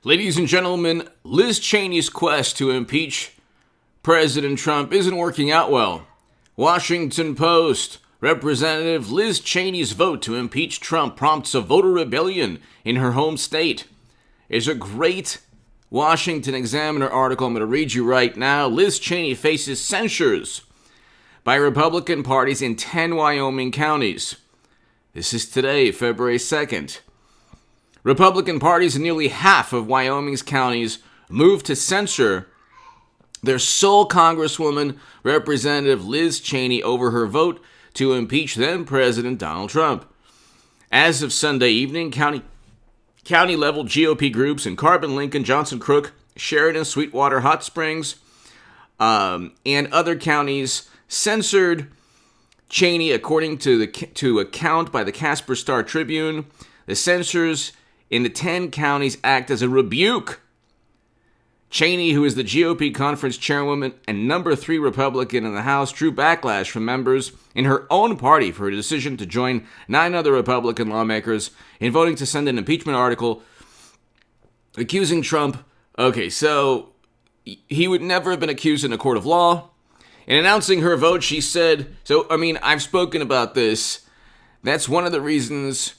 Ladies and gentlemen, Liz Cheney's quest to impeach President Trump isn't working out well. Washington Post. Representative Liz Cheney's vote to impeach Trump prompts a voter rebellion in her home state. It's a great Washington Examiner article I'm going to read you right now. Liz Cheney faces censures by Republican parties in 10 Wyoming counties. This is today, February 2nd. Republican parties in nearly half of Wyoming's counties moved to censure their sole Congresswoman, Representative Liz Cheney, over her vote to impeach then-President Donald Trump. As of Sunday evening, county-level GOP groups in Carbon, Lincoln, Johnson, Crook, Sheridan, Sweetwater, Hot Springs, and other counties censored Cheney, according to account by the Casper Star Tribune. The censors in the 10 counties act as a rebuke. Cheney, who is the GOP conference chairwoman and number 3 Republican in the House, drew backlash from members in her own party for her decision to join 9 other Republican lawmakers in voting to send an impeachment article accusing Trump. Okay, so he would never have been accused in a court of law. In announcing her vote, she said, I've spoken about this. That's one of the reasons.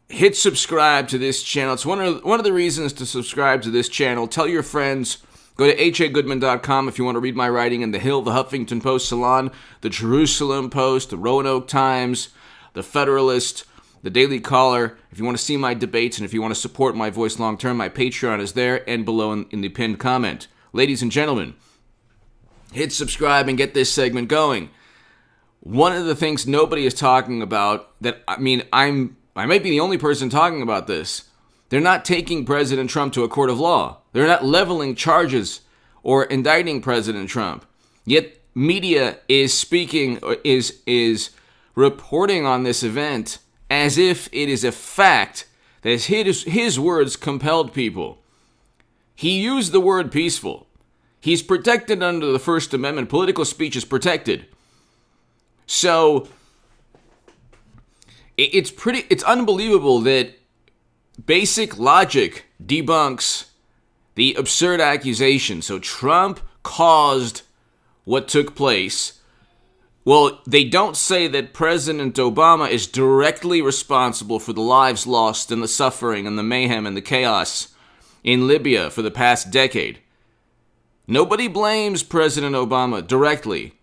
Hit subscribe to this channel. It's one of the reasons to subscribe to this channel. Tell your friends. Go to hagoodman.com if you want to read my writing in The Hill, the Huffington Post Salon, the Jerusalem Post, the Roanoke Times, the Federalist, the Daily Caller. If you want to see my debates and if you want to support my voice long term, my Patreon is there and below in the pinned comment. Ladies and gentlemen, hit subscribe and get this segment going. One of the things nobody is talking about I might be the only person talking about this. They're not taking President Trump to a court of law. They're not leveling charges or indicting President Trump. Yet media is reporting on this event as if it is a fact that his words compelled people. He used the word peaceful. He's protected under the First Amendment. Political speech is protected. So it's unbelievable that basic logic debunks the absurd accusation. So Trump caused what took place. Well, they don't say that President Obama is directly responsible for the lives lost and the suffering and the mayhem and the chaos in Libya for the past decade. Nobody blames President Obama directly.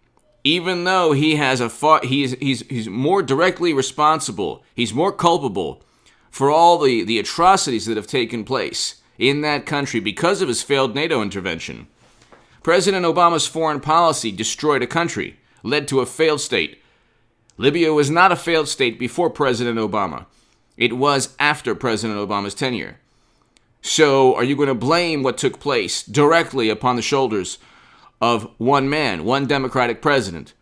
Even though he has he's more directly responsible, he's more culpable for all the atrocities that have taken place in that country because of his failed NATO intervention. President Obama's foreign policy destroyed a country, led to a failed state. Libya was not a failed state before President Obama. It was after President Obama's tenure. So are you going to blame what took place directly upon the shoulders of one man, one Democratic president?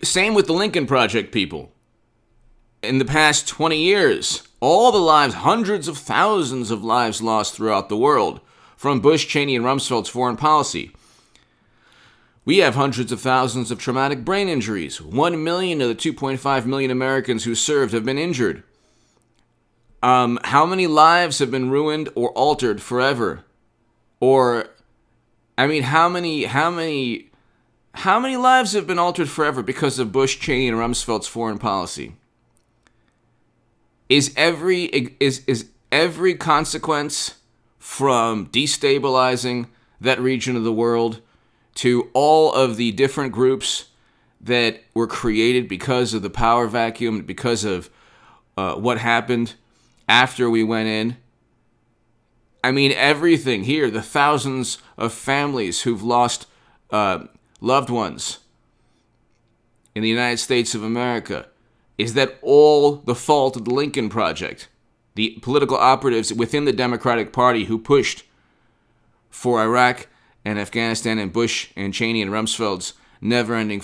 Same with the Lincoln Project people. In the past 20 years, all the lives, hundreds of thousands of lives lost throughout the world from Bush, Cheney, and Rumsfeld's foreign policy. We have hundreds of thousands of traumatic brain injuries. 1 million of the 2.5 million Americans who served have been injured. How many lives have been ruined or altered forever? How many lives have been altered forever because of Bush, Cheney, and Rumsfeld's foreign policy? Is every consequence from destabilizing that region of the world to all of the different groups that were created because of the power vacuum, because of what happened after we went in? Everything here, the thousands of families who've lost loved ones in the United States of America. Is that all the fault of the Lincoln Project? The political operatives within the Democratic Party who pushed for Iraq and Afghanistan and Bush and Cheney and Rumsfeld's never-ending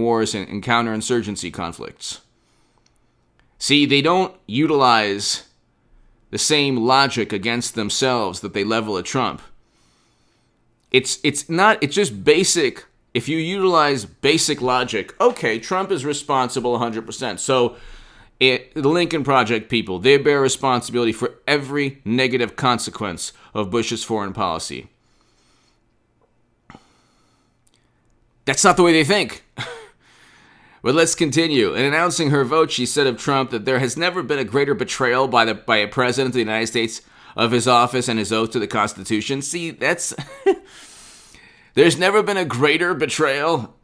wars and counterinsurgency conflicts. See, they don't utilize the same logic against themselves that they level at Trump. It's just basic. If you utilize basic logic, okay, Trump is responsible 100%. So The Lincoln Project people, they bear responsibility for every negative consequence of Bush's foreign policy. That's not the way they think. But let's continue. In announcing her vote, she said of Trump that there has never been a greater betrayal by a president of the United States of his office and his oath to the Constitution. See, that's... There's never been a greater betrayal.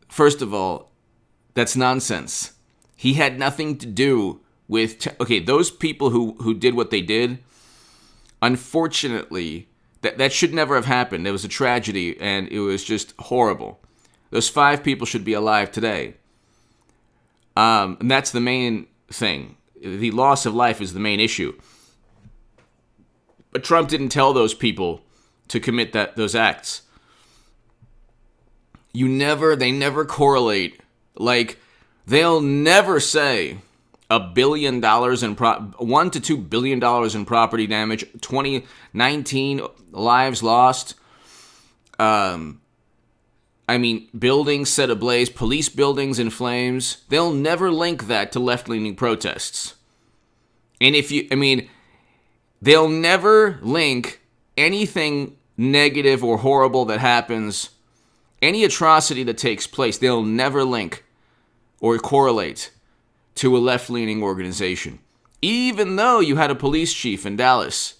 First of all, that's nonsense. He had nothing to do with... those people who did what they did, unfortunately, that should never have happened. It was a tragedy, and it was just horrible. Those 5 people should be alive today. And that's the main thing. The loss of life is the main issue. But Trump didn't tell those people to commit those acts. They never correlate. Like, they'll never say $1 billion in $1 to $2 billion in property damage, 19 lives lost. Buildings set ablaze, police buildings in flames. They'll never link that to left-leaning protests. And they'll never link anything negative or horrible that happens, any atrocity that takes place, they'll never link or correlate to a left-leaning organization. Even though you had a police chief in Dallas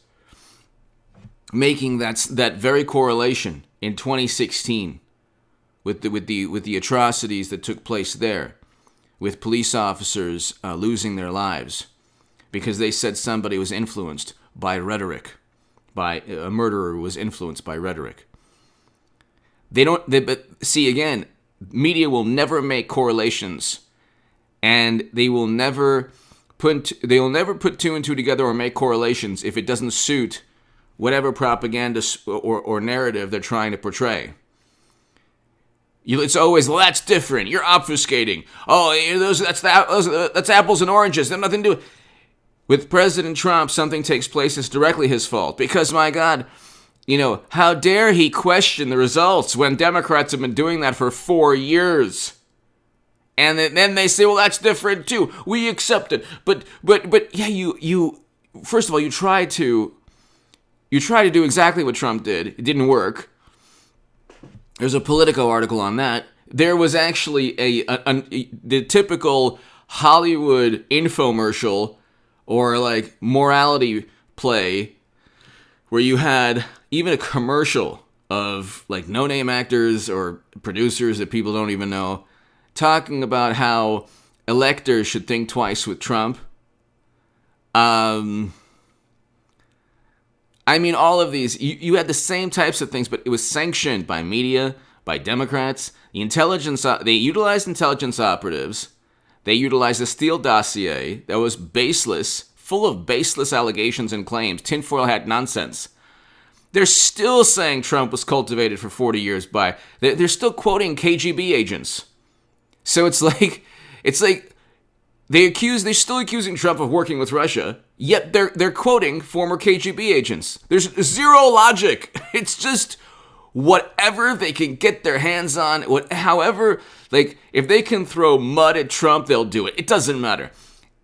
making that very correlation in 2016 with the atrocities that took place there, with police officers losing their lives because they said somebody was influenced by rhetoric, by a murderer was influenced by rhetoric. But see, again, media will never make correlations, and they will never put 2 and 2 together or make correlations if it doesn't suit whatever propaganda or narrative they're trying to portray. It's always, well, that's different. You're obfuscating. Oh, that's apples and oranges. They have nothing to do with President Trump. Something takes place, it's directly his fault. Because, my God, how dare he question the results when Democrats have been doing that for 4 years? And then they say, well, that's different too. We accept it. But yeah, you first of all, you try to do exactly what Trump did. It didn't work. There's a Politico article on that. There was actually the typical Hollywood infomercial or like morality play where you had even a commercial of like no-name actors or producers that people don't even know talking about how electors should think twice with Trump. All of these, you had the same types of things, but it was sanctioned by media, by Democrats. They utilized intelligence operatives. They utilized a Steele dossier that was baseless, full of baseless allegations and claims, tinfoil hat nonsense. They're still saying Trump was cultivated for 40 years by... They're still quoting KGB agents. So it's like they're still accusing Trump of working with Russia, yet they're quoting former KGB agents. There's zero logic. It's just whatever they can get their hands on, however, like if they can throw mud at Trump, they'll do it. It doesn't matter.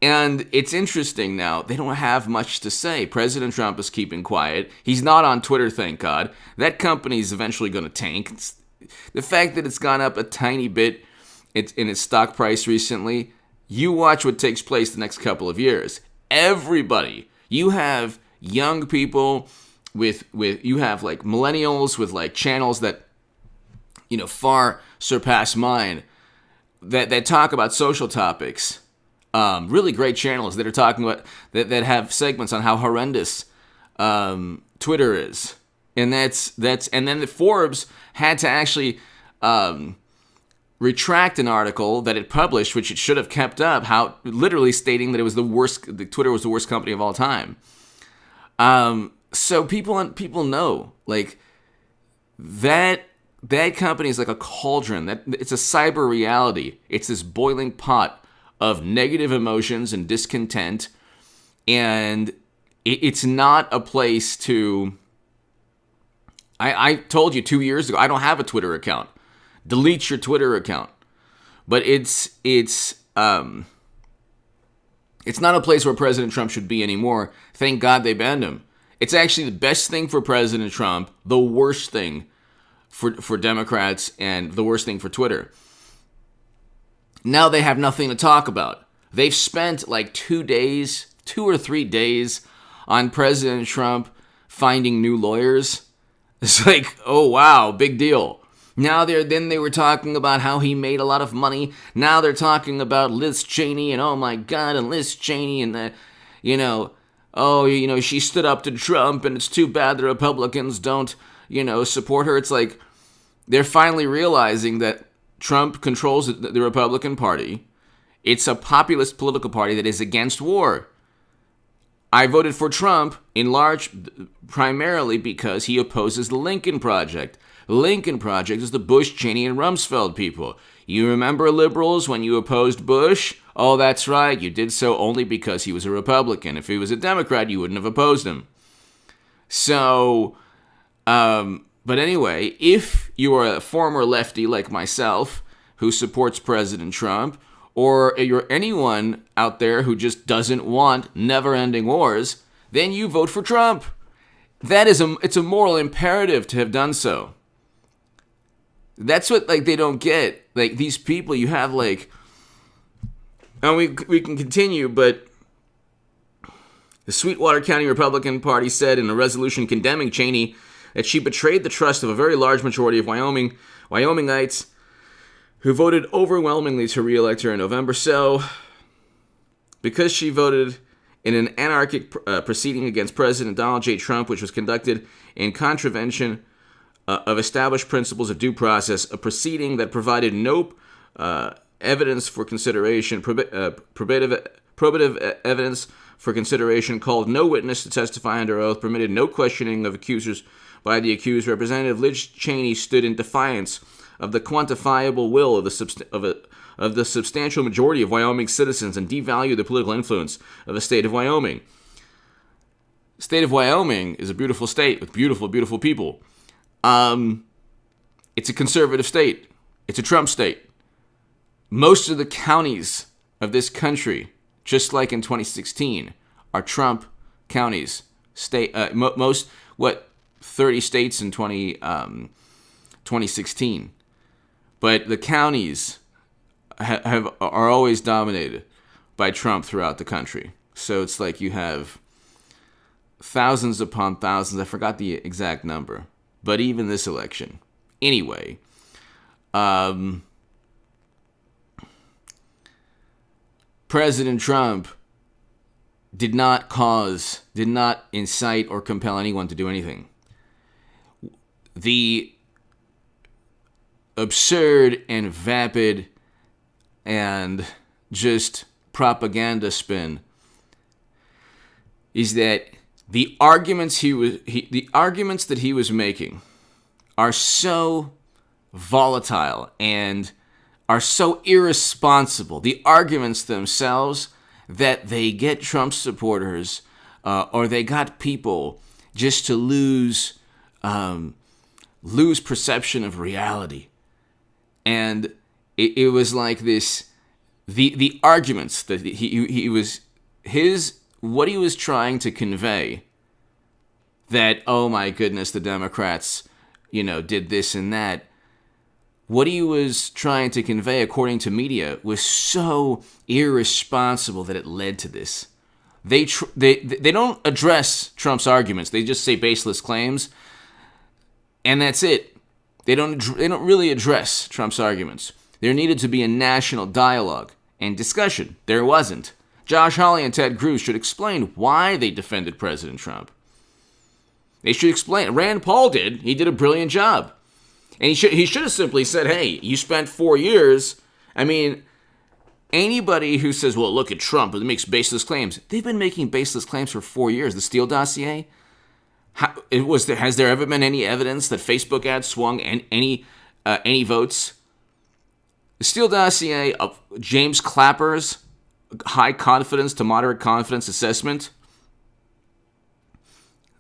And it's interesting now, they don't have much to say. President Trump is keeping quiet. He's not on Twitter, thank God. That company's eventually going to tank. The fact that it's gone up a tiny bit in its stock price recently, you watch what takes place the next couple of years. Everybody, you have young people you have like millennials with like channels that, far surpass mine, that talk about social topics. Really great channels that are talking about, that have segments on how horrendous Twitter is. And and then the Forbes had to actually retract an article that it published, which it should have kept up, how literally stating that it was Twitter was the worst company of all time. So people know, like, that company is like a cauldron. That it's a cyber reality. It's this boiling pot of negative emotions and discontent, and it's not a place to... I told you 2 years ago, I don't have a Twitter account. Delete your Twitter account. But it's not a place where President Trump should be anymore. Thank God they banned him. It's actually the best thing for President Trump, the worst thing for Democrats, and the worst thing for Twitter. Now they have nothing to talk about. They've spent like 2 or 3 days on President Trump finding new lawyers. It's like, oh wow, big deal. Now they were talking about how he made a lot of money. Now they're talking about Liz Cheney and oh my God, and Liz Cheney and the, she stood up to Trump and it's too bad the Republicans don't, support her. It's like they're finally realizing that Trump controls the Republican Party. It's a populist political party that is against war. I voted for Trump in large primarily because he opposes the Lincoln Project. The Lincoln Project is the Bush, Cheney, and Rumsfeld people. You remember liberals when you opposed Bush? Oh, that's right. You did so only because he was a Republican. If he was a Democrat, you wouldn't have opposed him. So, but anyway, if you are a former lefty like myself who supports President Trump, or you're anyone out there who just doesn't want never-ending wars, then you vote for Trump. It's a moral imperative to have done so. That's what they don't get. These people you have and we can continue, but the Sweetwater County Republican Party said in a resolution condemning Cheney that she betrayed the trust of a very large majority of Wyomingites who voted overwhelmingly to re-elect her in November. So, because she voted in an anarchic proceeding against President Donald J. Trump, which was conducted in contravention of established principles of due process, a proceeding that provided no evidence for consideration, probative evidence for consideration, called no witness to testify under oath, permitted no questioning of accusers by the accused, Representative Liz Cheney stood in defiance of the quantifiable will of the substantial majority of Wyoming citizens and devalued the political influence of the state of Wyoming. The state of Wyoming is a beautiful state with beautiful, beautiful people. It's a conservative state. It's a Trump state. Most of the counties of this country, just like in 2016, are Trump counties. 30 states in 2016. But the counties are always dominated by Trump throughout the country. So it's like you have thousands upon thousands. I forgot the exact number. But even this election. Anyway. President Trump did not incite or compel anyone to do anything. The absurd and vapid and just propaganda spin is that the arguments that he was making are so volatile and are so irresponsible. The arguments themselves, that they get Trump supporters or they got people just to lose perception of reality. And it was like this, the arguments that what he was trying to convey, that, oh my goodness, the Democrats, did this and that. What he was trying to convey, according to media, was so irresponsible that it led to this. They don't address Trump's arguments. They just say baseless claims, and that's it. They don't really address Trump's arguments. There needed to be a national dialogue and discussion. There wasn't. Josh Hawley and Ted Cruz should explain why they defended President Trump. They should explain. Rand Paul did. He did a brilliant job. And he should have simply said, hey, you spent 4 years. I mean, anybody who says, well, look at Trump, it makes baseless claims. They've been making baseless claims for 4 years. The Steele dossier, has there ever been any evidence that Facebook ads swung any votes? The Steele dossier of James Clapper's high confidence to moderate confidence assessment,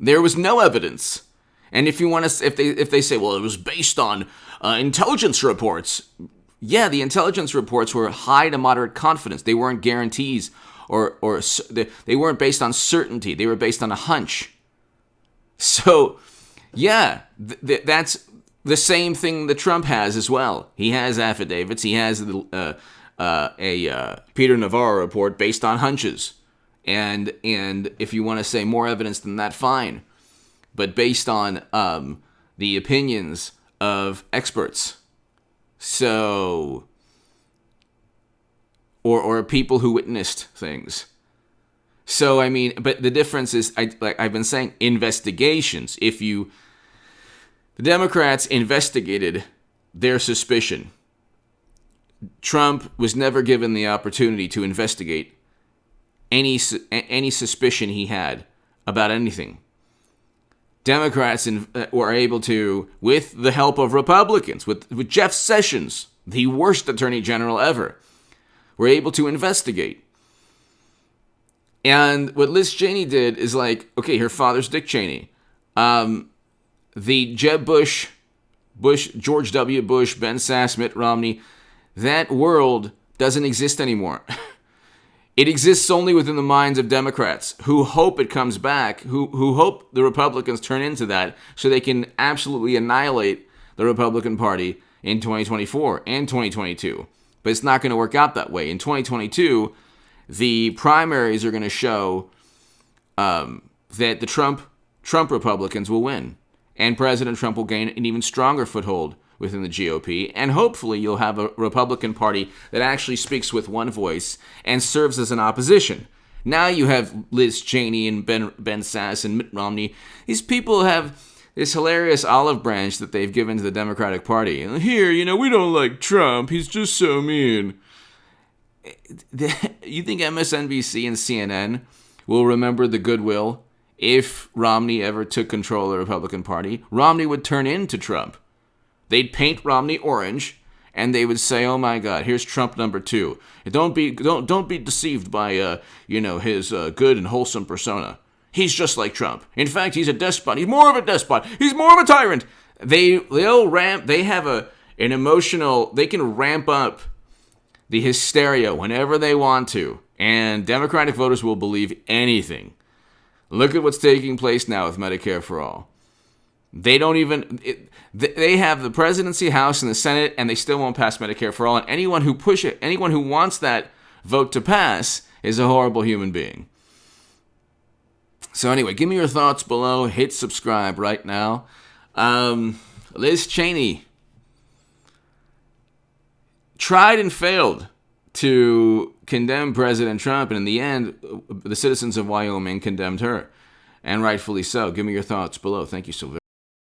there was no evidence. And if you want to, if they say, well, it was based on intelligence reports, yeah, the intelligence reports were high to moderate confidence. They weren't guarantees or they weren't based on certainty. They were based on a hunch. So, yeah, that's the same thing that Trump has as well. He has affidavits. He has a Peter Navarro report based on hunches. And if you want to say more evidence than that, fine. But based on the opinions of experts. So, or people who witnessed things. So, I mean, but the difference is, like I've been saying, investigations. The Democrats investigated their suspicion. Trump was never given the opportunity to investigate any suspicion he had about anything. Democrats were able to, with the help of Republicans, with Jeff Sessions, the worst attorney general ever, were able to investigate. And what Liz Cheney did is like, okay, her father's Dick Cheney. The Jeb Bush, George W. Bush, Ben Sasse, Mitt Romney, that world doesn't exist anymore. It exists only within the minds of Democrats who hope it comes back, who hope the Republicans turn into that so they can absolutely annihilate the Republican Party in 2024 and 2022. But it's not going to work out that way. In 2022, the primaries are going to show that the Trump Republicans will win. And President Trump will gain an even stronger foothold within the GOP, and hopefully you'll have a Republican Party that actually speaks with one voice and serves as an opposition. Now you have Liz Cheney and Ben Sasse and Mitt Romney. These people have this hilarious olive branch that they've given to the Democratic Party. And here, we don't like Trump. He's just so mean. You think MSNBC and CNN will remember the goodwill if Romney ever took control of the Republican Party? Romney would turn into Trump. They'd paint Romney orange, and they would say, "Oh my God, here's Trump number 2. Don't be deceived by his good and wholesome persona. He's just like Trump. In fact, he's a despot. He's more of a despot. He's more of a tyrant." They'll ramp. They have an emotional. They can ramp up the hysteria whenever they want to, and Democratic voters will believe anything. Look at what's taking place now with Medicare for All. They don't even. They have the presidency, House, and the Senate, and they still won't pass Medicare for All. And anyone who wants that vote to pass is a horrible human being. So anyway, give me your thoughts below. Hit subscribe right now. Liz Cheney tried and failed to condemn President Trump, and in the end, the citizens of Wyoming condemned her, and rightfully so. Give me your thoughts below. Thank you so very much.